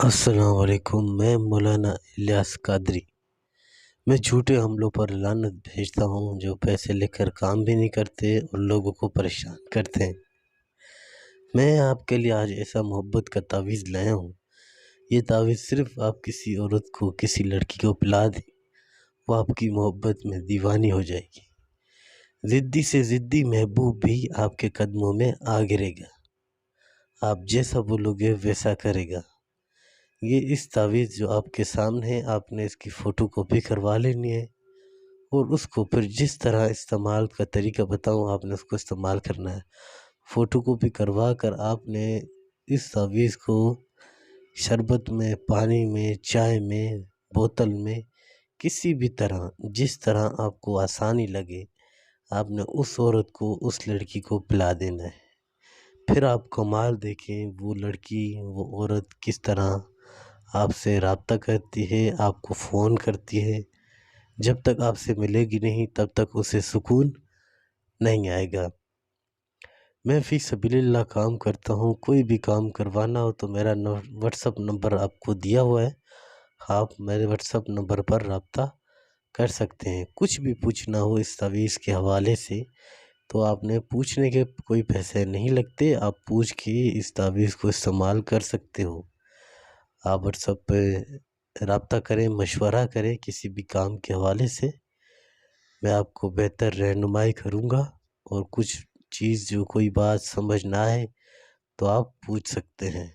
السلام علیکم۔ میں مولانا الیاس قادری۔ میں جھوٹے حملوں پر لعنت بھیجتا ہوں جو پیسے لے کر کام بھی نہیں کرتے اور لوگوں کو پریشان کرتے ہیں۔ میں آپ کے لیے آج ایسا محبت کا تعویذ لایا ہوں۔ یہ تعویذ صرف آپ کسی عورت کو، کسی لڑکی کو پلا دیں، وہ آپ کی محبت میں دیوانی ہو جائے گی۔ ضدی سے ضدی محبوب بھی آپ کے قدموں میں آ گرے گا۔ آپ جیسا بولو گے ویسا کرے گا۔ یہ اس تعویذ جو آپ کے سامنے ہے، آپ نے اس کی فوٹو کاپی کروا لینی ہے اور اس کو پھر جس طرح استعمال کا طریقہ بتاؤں آپ نے اس کو استعمال کرنا ہے۔ فوٹو کاپی کروا کر آپ نے اس تعویذ کو شربت میں، پانی میں، چائے میں، بوتل میں، کسی بھی طرح جس طرح آپ کو آسانی لگے آپ نے اس عورت کو، اس لڑکی کو پلا دینا ہے۔ پھر آپ کمال دیکھیں، وہ لڑکی، وہ عورت کس طرح آپ سے رابطہ کرتی ہے، آپ کو فون کرتی ہے۔ جب تک آپ سے ملے گی نہیں تب تک اسے سکون نہیں آئے گا۔ میں فی سبیل اللہ کام کرتا ہوں۔ کوئی بھی کام کروانا ہو تو میرا واٹس اپ نمبر آپ کو دیا ہوا ہے، آپ میرے واٹس اپ نمبر پر رابطہ کر سکتے ہیں۔ کچھ بھی پوچھنا ہو اس تعویذ کے حوالے سے تو آپ نے پوچھنے کے کوئی پیسے نہیں لگتے، آپ پوچھ کے اس تعویذ کو استعمال کر سکتے ہو۔ آپ واٹس اپ پہ رابطہ کریں، مشورہ کریں کسی بھی کام کے حوالے سے، میں آپ کو بہتر رہنمائی کروں گا۔ اور کچھ چیز جو کوئی بات سمجھ نہ آئے تو آپ پوچھ سکتے ہیں۔